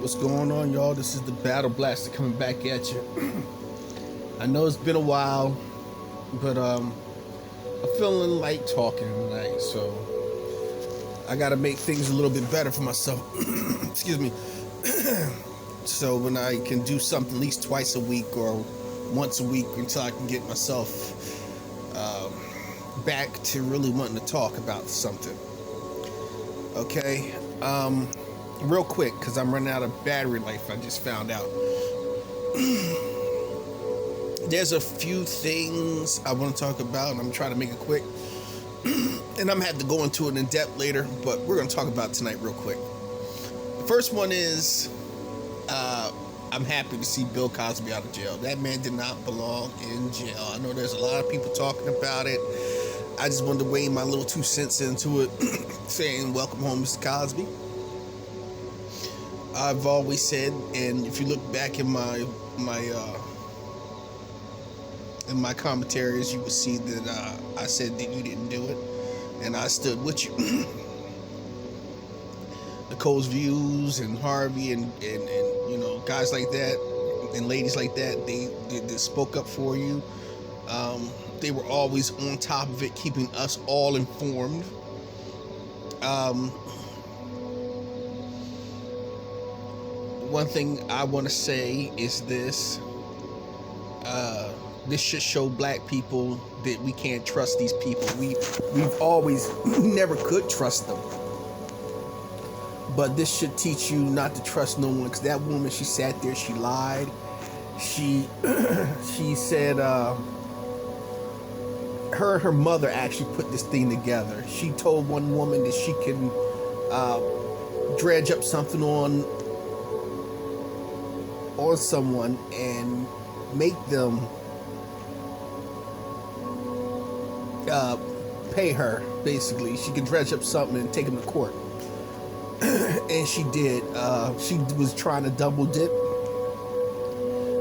What's going on, y'all? This is the Battle Blaster coming back at you. I know it's been a while, but I'm feeling like talking tonight, so I gotta make things a little bit better for myself. Excuse me. So when I can do something at least twice a week or once a week until I can get myself back to really wanting to talk about something. Okay. Real quick, because I'm running out of battery life, I just found out. There's a few things I want to talk about, and I'm trying to make it quick. And I'm going to have to go into it in depth later, but we're going to talk about it tonight real quick. The first one is, I'm happy to see Bill Cosby out of jail. That man did not belong in jail. I know there's a lot of people talking about it. I just wanted to weigh my little 2 cents into it, saying, welcome home, Mr. Cosby. I've always said, and if you look back in my commentaries, you will see that I said that you didn't do it, and I stood with you. Nicole's Views and Harvey and you know, guys like that and ladies like that, they spoke up for you. They were always on top of it, keeping us all informed. One thing I want to say is this. This should show black people that we can't trust these people. We've always never could trust them. But this should teach you not to trust no one, because that woman, she sat there, she lied. She said her mother actually put this thing together. She told one woman that she can dredge up something on someone and make them pay her. Basically, she can dredge up something and take them to court. And she did. She was trying to double dip,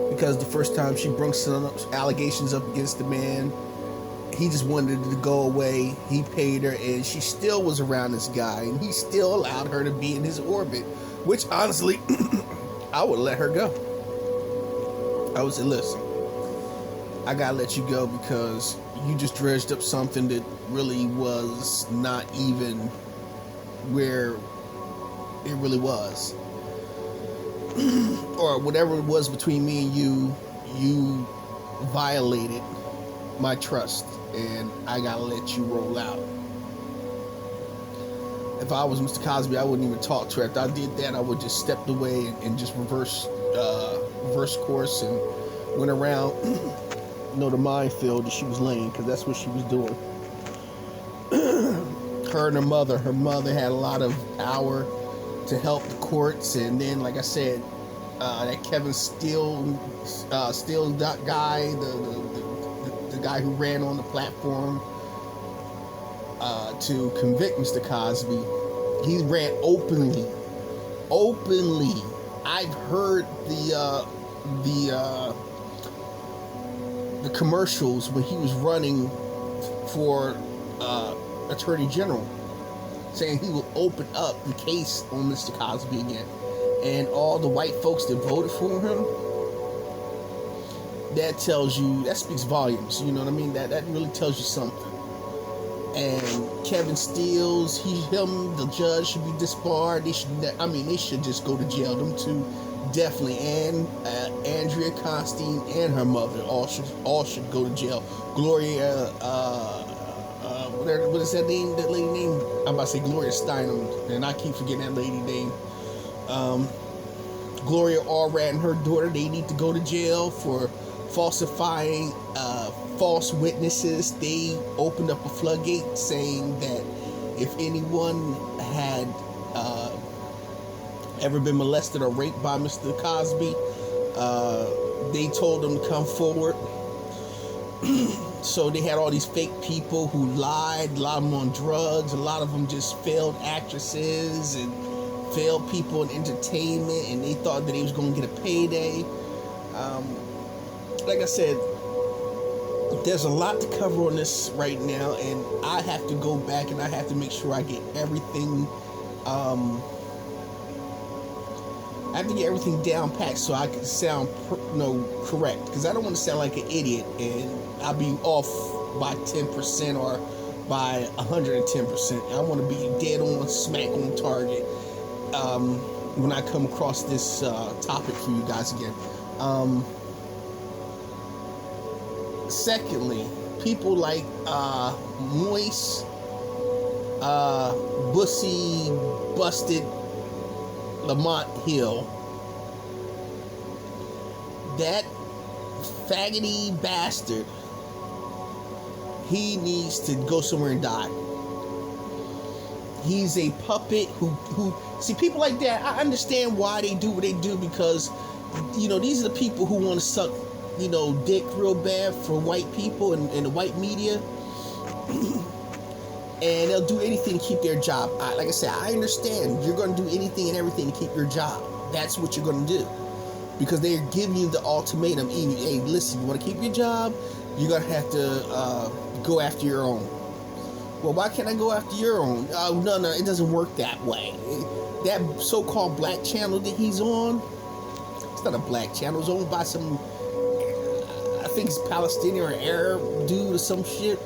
because the first time she brought some allegations up against the man, he just wanted it to go away. He paid her, and she still was around this guy, and he still allowed her to be in his orbit, which honestly I would let her go. I would say, listen, I gotta let you go because you just dredged up something that really was not even where it really was. Or whatever it was between me and you violated my trust, and I gotta let you roll out. If I was Mr. Cosby, I wouldn't even talk to her. If I did that, I would just stepped away and just reverse course and went around the minefield that she was laying, because that's what she was doing. Her and her mother had a lot of power to help the courts, and then, like I said, that Kevin Steele guy, the guy who ran on the platform to convict Mr. Cosby, he ran openly. I've heard the commercials when he was running for Attorney General, saying he will open up the case on Mr. Cosby again. And all the white folks that voted for him, that speaks volumes, you know what I mean? That really tells you something. And Kevin Steele's, the judge should be disbarred. They should just go to jail. Them two definitely, and Andrea Constein and her mother all should go to jail. Gloria, what is that name? That lady name? I'm about to say Gloria Steinem, and I keep forgetting that lady name. Gloria Allred and her daughter, they need to go to jail for falsifying false witnesses. They opened up a floodgate saying that if anyone had ever been molested or raped by Mr. Cosby, they told them to come forward. So they had all these fake people who lied, a lot of them on drugs, a lot of them just failed actresses and failed people in entertainment, and they thought that they was going to get a payday. Like I said, there's a lot to cover on this right now, and I have to go back and I have to make sure I get everything I have to get everything down packed so I can sound, correct. Because I don't want to sound like an idiot and I'll be off by 10% or by 110%. I want to be dead on, smack on target when I come across this topic for you guys again. Secondly, people like Moist, Bussy, Busted, Lamont Hill. That faggoty bastard, he needs to go somewhere and die. He's a puppet who see, people like that, I understand why they do what they do, because these are the people who want to suck dick real bad for white people and the white media. And they'll do anything to keep their job. Like I said, I understand you're going to do anything and everything to keep your job. That's what you're going to do, because they're giving you the ultimatum. Hey, listen, you want to keep your job, you're going to have to go after your own. Well, why can't I go after your own? No, it doesn't work that way. That so-called black channel that he's on, it's not a black channel. It's owned by some, I think it's Palestinian or Arab dude or some shit.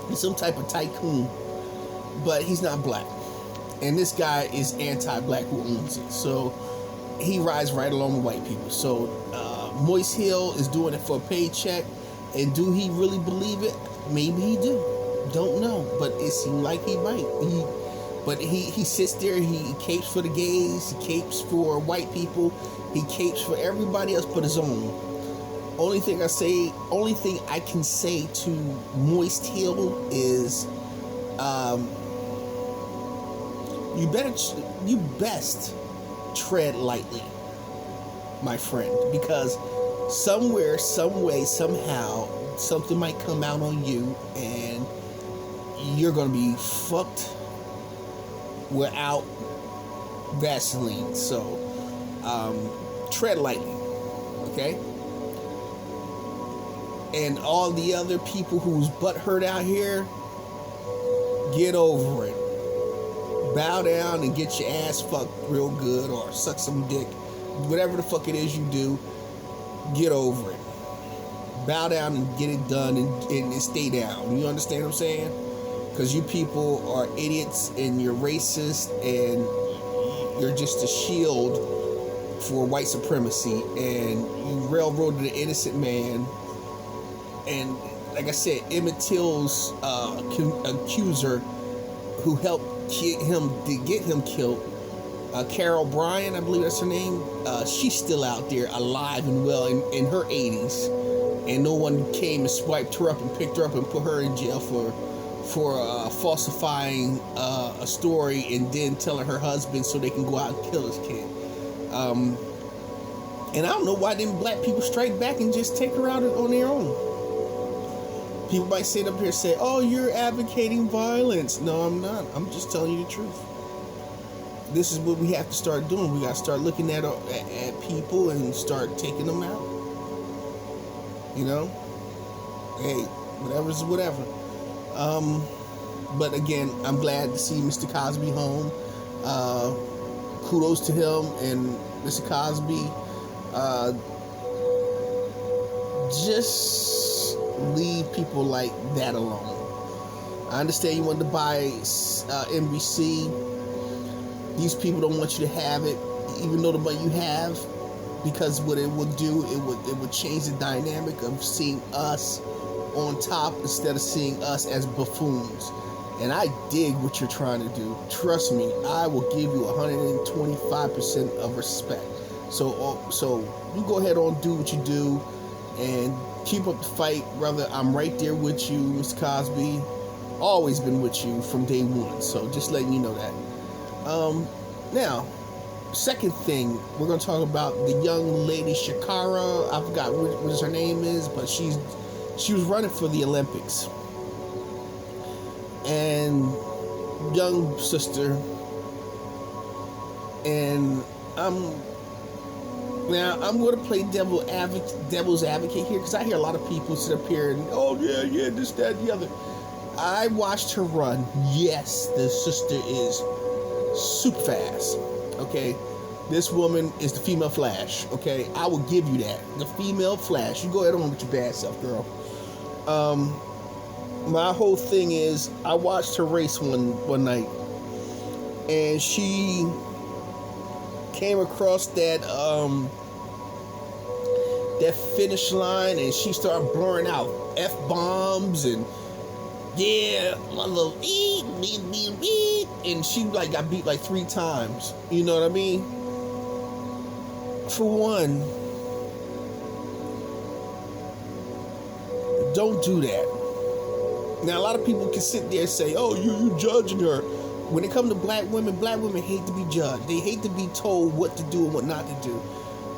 He's some type of tycoon, but he's not black. And this guy is anti-black who owns it. So he rides right along with white people. So Moist Hill is doing it for a paycheck. And do he really believe it? Maybe he do. Don't know. But it seemed like he might. But he sits there, he capes for the gays, he capes for white people, he capes for everybody else but his own. Only thing I can say to Moist Hill is, you best tread lightly, my friend, because somewhere, some way, somehow, something might come out on you, and you're gonna be fucked without Vaseline. So, tread lightly, okay? And all the other people whose butt hurt out here, get over it. Bow down and get your ass fucked real good, or suck some dick. Whatever the fuck it is you do, get over it. Bow down and get it done, and stay down. You understand what I'm saying? Because you people are idiots and you're racist and you're just a shield for white supremacy, and you railroaded an innocent man. And like I said, Emmett Till's accuser, who helped him to get him killed, Carol Bryan, I believe that's her name. She's still out there, alive and well, in her 80s, and no one came and swiped her up and picked her up and put her in jail for falsifying a story and then telling her husband so they can go out and kill his kid. And I don't know why didn't black people strike back and just take her out on their own. People might sit up here and say, oh, you're advocating violence. No, I'm not. I'm just telling you the truth. This is what we have to start doing. We got to start looking at people and start taking them out. Hey, whatever's whatever. But again, I'm glad to see Mr. Cosby home. Kudos to him and Mr. Cosby. Just leave people like that alone. I understand you wanted to buy NBC. These people don't want you to have it, even though the money you have, because what it would do, it would change the dynamic of seeing us on top instead of seeing us as buffoons. And I dig what you're trying to do. Trust me, I will give you 125% of respect. So you go ahead on, do what you do, and keep up the fight, brother. I'm right there with you, Mr. Cosby. Always been with you from day one. So just letting you know that. Now, second thing, we're going to talk about the young lady Shakira. I forgot what her name is, but she was running for the Olympics. And young sister. And I'm going to play devil's advocate here, because I hear a lot of people sit up here and, oh, yeah, this, that, and the other. I watched her run. Yes, the sister is super fast, okay? This woman is the female Flash. Okay, I will give you that. The female Flash. You go ahead on with your bad self, girl. My whole thing is, I watched her race one night, and she came across that finish line, and she started blurring out F-bombs and yeah, my little beep, and she like got beat like 3 times. You know what I mean? For one, don't do that. Now, a lot of people can sit there and say, "Oh, you judging her." When it comes to black women hate to be judged. They hate to be told what to do and what not to do.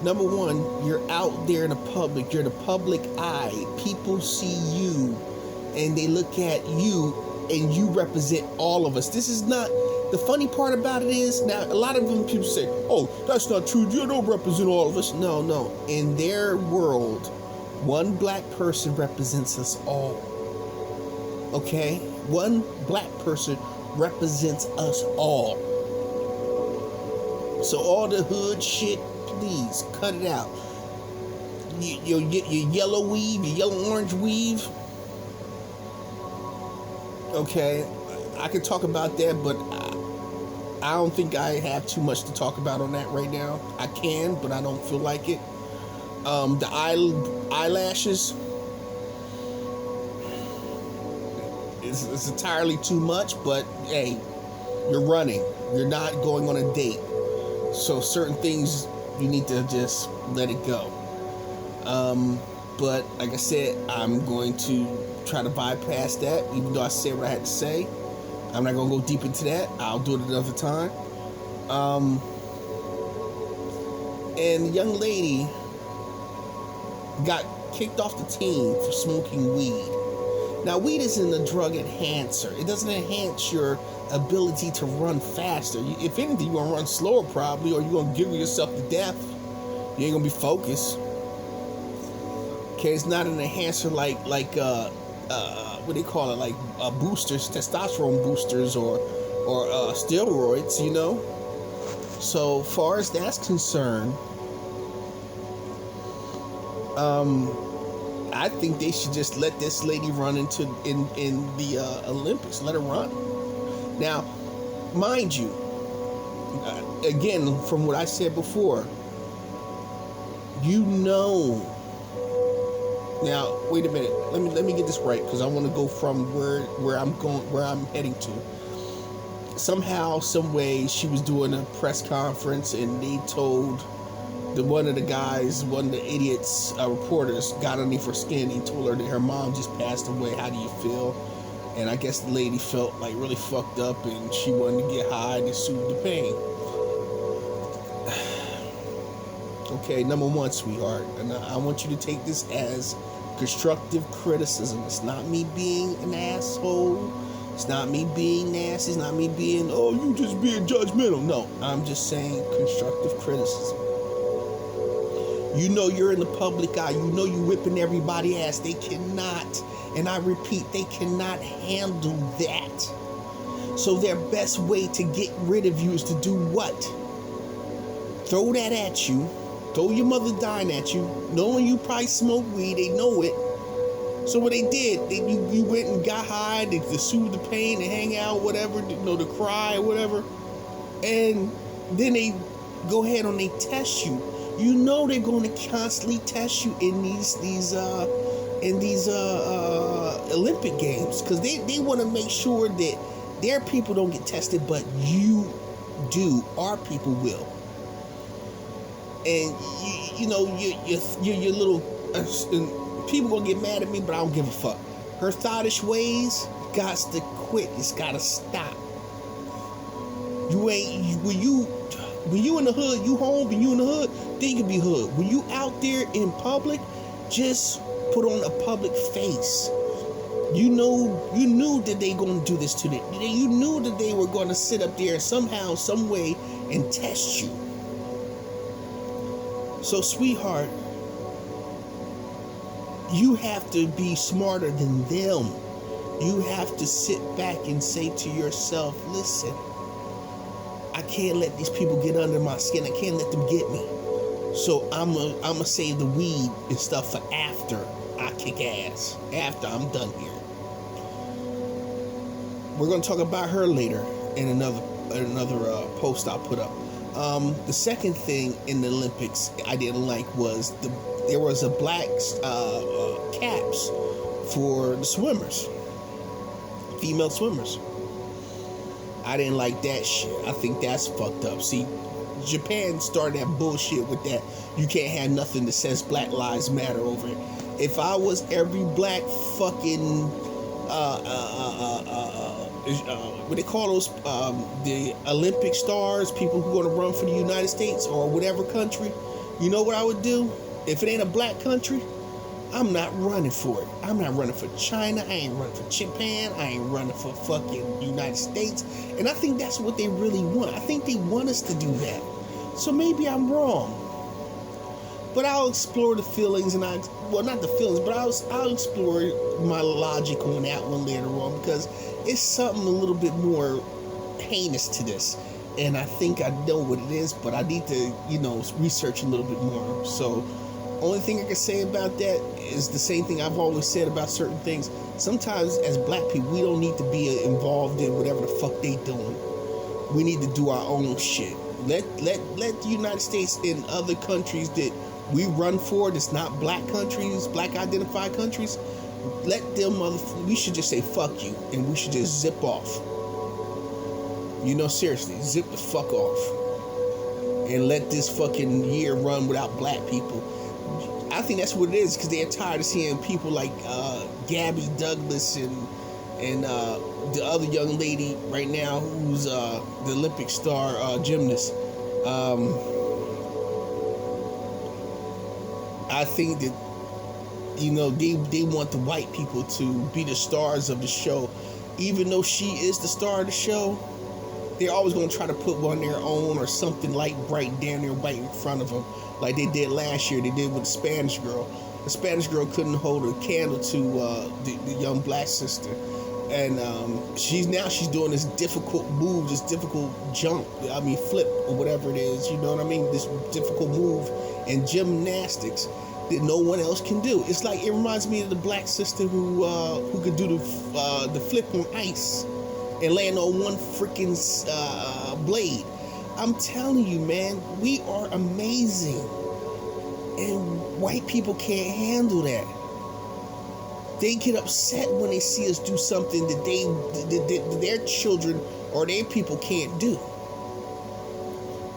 Number one, you're out there in the public. You're the public eye. People see you, and they look at you, and you represent all of us. This is not, the funny part about it is, now a lot of them people say, "Oh, that's not true, you don't represent all of us." No, in their world, one black person represents us all. Okay? One black person represents us all. So all the hood shit, please cut it out. Your yellow weave, your yellow orange weave. Okay, I could talk about that, but I don't think I have too much to talk about on that right now. I can, but I don't feel like it. The eyelashes, it's entirely too much, but hey, you're running. You're not going on a date. So certain things, you need to just let it go. But like I said, I'm going to try to bypass that, even though I said what I had to say. I'm not going to go deep into that. I'll do it another time. And the young lady got kicked off the team for smoking weed. Now, weed isn't a drug enhancer. It doesn't enhance your ability to run faster. If anything, you're going to run slower probably, or you're going to giggle yourself to death. You ain't going to be focused. Okay, it's not an enhancer like what do they call it, like boosters, testosterone boosters, or steroids, you know. So far as that's concerned, I think they should just let this lady run in the Olympics. Let her run. Now, mind you, again, from what I said before, you know. Now, wait a minute. Let me get this right, because I want to go from where I'm heading to. Somehow, some way, she was doing a press conference, and they told one of the guys, one of the idiots, reporters, got underneath her skin. He told her that her mom just passed away. How do you feel? And I guess the lady felt like really fucked up, and she wanted to get high to soothe the pain. Okay, number one, sweetheart, and I want you to take this as constructive criticism. It's not me being an asshole. It's not me being nasty. It's not me being, oh, you just being judgmental. No, I'm just saying constructive criticism. You know you're in the public eye. You know you whipping everybody's ass. They cannot, and I repeat, they cannot handle that. So their best way to get rid of you is to do what? Throw that at you. Throw your mother dying at you, knowing you probably smoke weed. They know it. So what they did, you went and got high to soothe the pain, to hang out, whatever, to cry or whatever, and then they go ahead and they test you. You know they're going to constantly test you in these Olympic games, because they want to make sure that their people don't get tested, but you do. Our people will. And you know your little people gonna get mad at me, but I don't give a fuck. Her thottish ways got to quit. It's gotta stop. When you in the hood, you home, and you in the hood, then you can be hood. When you out there in public, just put on a public face. You knew that they gonna do this to them. You knew that they were gonna sit up there somehow, some way, and test you. So, sweetheart, you have to be smarter than them. You have to sit back and say to yourself, listen, I can't let these people get under my skin. I can't let them get me. So I'ma save the weed and stuff for after I kick ass. After I'm done here. We're gonna talk about her later in another post I'll put up. The second thing in the Olympics I didn't like was there was a black caps for the swimmers, female swimmers. I didn't like that shit. I think that's fucked up. See, Japan started that bullshit with that. You can't have nothing that says Black Lives Matter over it. If I was every black fucking what they call those the Olympic stars, people who are going to run for the United States or whatever country, you know what I would do? If it ain't a black country, I'm not running for it. I'm not running for China. I ain't running for Japan. I ain't running for fucking United States. And I think that's what they really want. I think they want us to do that. So maybe I'm wrong. But I'll explore the feelings and not the feelings, but I'll explore my logic on that one later on, because it's something a little bit more heinous to this. And I think I know what it is, but I need to, research a little bit more. So only thing I can say about that is the same thing I've always said about certain things. Sometimes as black people, we don't need to be involved in whatever the fuck they doing. We need to do our own shit. Let the United States and other countries that we run for, that's not black countries, black identified countries, let them we should just say fuck you, and we should just zip off. Seriously, zip the fuck off. And let this fucking year run without black people. I think that's what it is, because they're tired of seeing people like Gabby Douglas and the other young lady right now who's the Olympic star gymnast. I think that they want the white people to be the stars of the show, even though she is the star of the show. They're always going to try to put one of their own or something light bright down there right in front of them, like they did last year. They did with the Spanish girl. The Spanish girl couldn't hold a candle to the young black sister, and she's doing this difficult move, this difficult jump. Flip or whatever it is. You know what I mean? This difficult move in gymnastics that no one else can do. It's like, it reminds me of the black sister who could do the flip on ice and land on one freaking blade. I'm telling you, man, we are amazing. And white people can't handle that. They get upset when they see us do something that their children or their people can't do.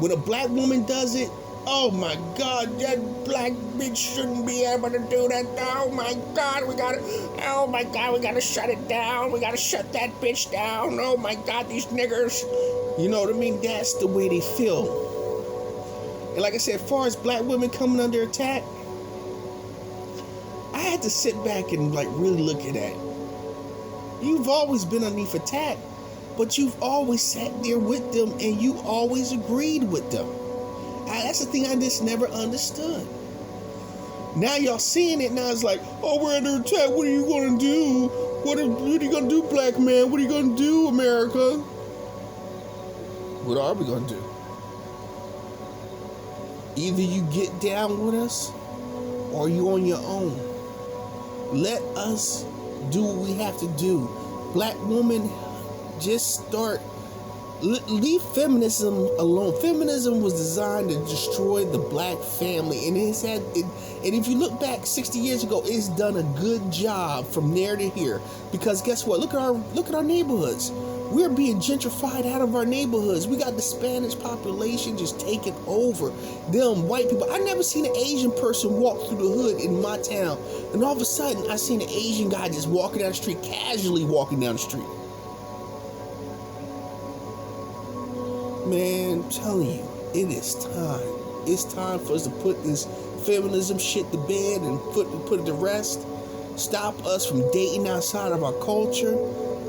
When a black woman does it, oh my God, that black bitch shouldn't be able to do that. Oh my God, we gotta shut it down. We gotta shut that bitch down. Oh my God, these niggers. You know what I mean? That's the way they feel. And like I said, as far as black women coming under attack, I had to sit back and really look at that. You've always been underneath attack, but you've always sat there with them and you always agreed with them. That's the thing I just never understood. Now y'all seeing it, now it's like, oh, we're under attack. What are you gonna do? What are you gonna do, black man? What are you gonna do, America? What are we gonna do? Either you get down with us or you on your own. Let us do what we have to do. Black women, just start. Leave feminism alone. Feminism was designed to destroy the black family, and and if you look back 60 years ago, it's done a good job from there to here. Because guess what? Look at our neighborhoods. We're being gentrified out of our neighborhoods. We got the Spanish population just taking over. Them white people. I never seen an Asian person walk through the hood in my town, and all of a sudden, I seen an Asian guy just walking down the street, casually walking down the street. Man, I'm telling you, it is time. It's time for us to put this feminism shit to bed and put it to rest. Stop us from dating outside of our culture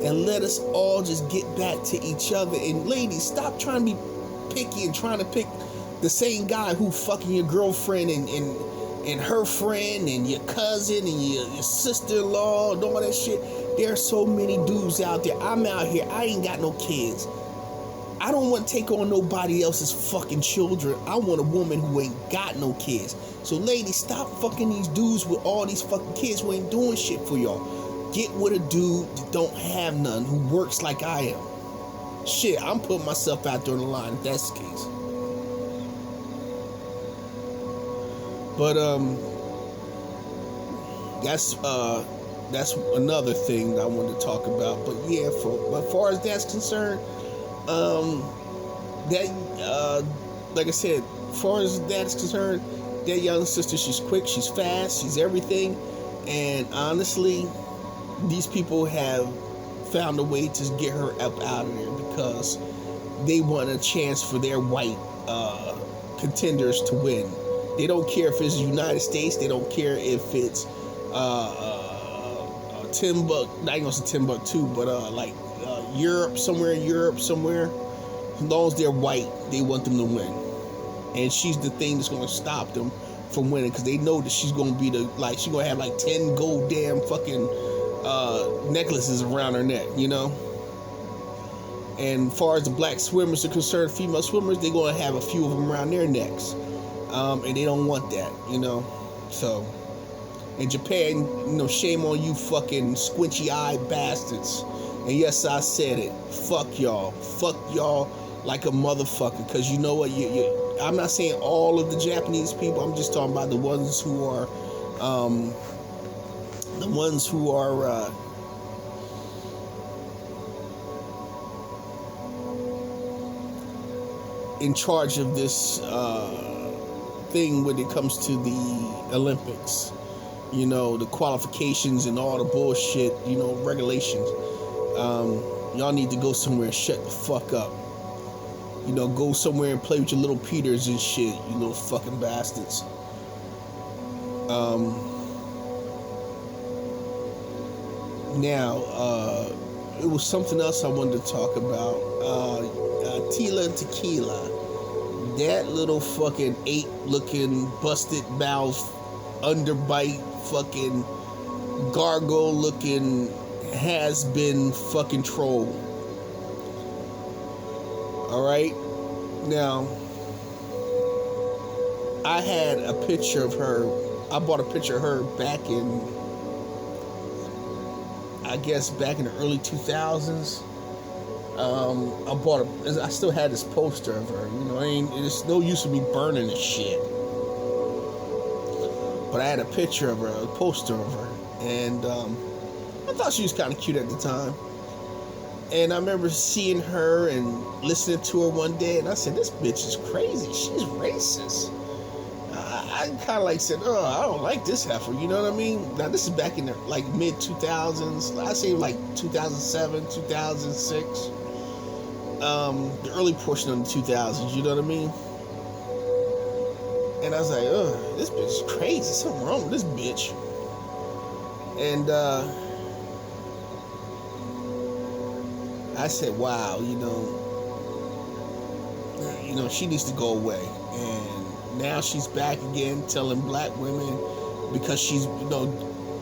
and let us all just get back to each other. And ladies, stop trying to be picky and trying to pick the same guy who fucking your girlfriend and her friend and your cousin and your sister-in-law and all that shit. There are so many dudes out there. I'm out here. I ain't got no kids. I don't want to take on nobody else's fucking children. I want a woman who ain't got no kids. So ladies, stop fucking these dudes with all these fucking kids who ain't doing shit for y'all. Get with a dude that don't have none, who works like I am. Shit, I'm putting myself out there on the line if that's the case. But that's another thing that I wanted to talk about. But yeah, as far as that's concerned, like I said, as far as that's concerned, that young sister, she's quick, she's fast, she's everything. And honestly, these people have found a way to get her up out of there because they want a chance for their white contenders to win. They don't care if it's the United States. They don't care if it's Timbuktu, not even Timbuktu, but Europe, somewhere in Europe, somewhere. As long as they're white, they want them to win. And she's the thing that's going to stop them from winning because they know that she's going to be she's going to have like 10 gold damn fucking necklaces around her neck, you know? And as far as the black swimmers are concerned, female swimmers, they're going to have a few of them around their necks. And they don't want that, you know? So, in Japan, you know, shame on you fucking squinchy-eyed bastards. And yes, I said it. Fuck y'all. Fuck y'all like a motherfucker. Because you know what? I'm not saying all of the Japanese people. I'm just talking about the ones who are... in charge of this thing when it comes to the Olympics. You know, the qualifications and all the bullshit, you know, regulations. Y'all need to go somewhere and shut the fuck up. You know, go somewhere and play with your little Peters and shit, you little fucking bastards. Now, it was something else I wanted to talk about. Tila Tequila. That little fucking ape-looking, busted mouth, underbite, fucking gargoyle-looking, has-been fucking troll. Alright? Now, I had a picture of her. I bought a picture of her back in, I guess, back in the early 2000s. I still had this poster of her. You know, it's no use of me burning this shit. But I had a picture of her, a poster of her. And I thought she was kind of cute at the time. And I remember seeing her and listening to her one day. And I said, this bitch is crazy. She's racist. I kind of like said, oh, I don't like this heifer. You know what I mean? Now, this is back in the like mid-2000s. I say like 2007, 2006. The early portion of the 2000s, you know what I mean? And I was like, ugh, this bitch is crazy. Something wrong with this bitch. And I said, wow, you know, she needs to go away. And now she's back again telling black women because she's, you know,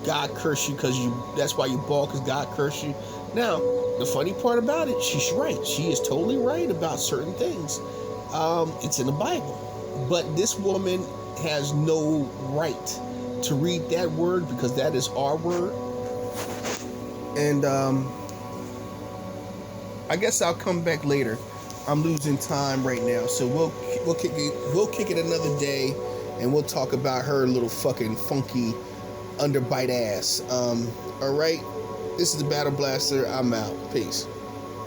God curse you because that's why you bald, because God cursed you. Now, the funny part about it, she's right. She is totally right about certain things. It's in the Bible. But this woman has no right to read that word because that is our word. And I guess I'll come back later. I'm losing time right now, so we'll kick it another day, and we'll talk about her little fucking funky underbite ass. All right, this is the Battle Blaster. I'm out. Peace.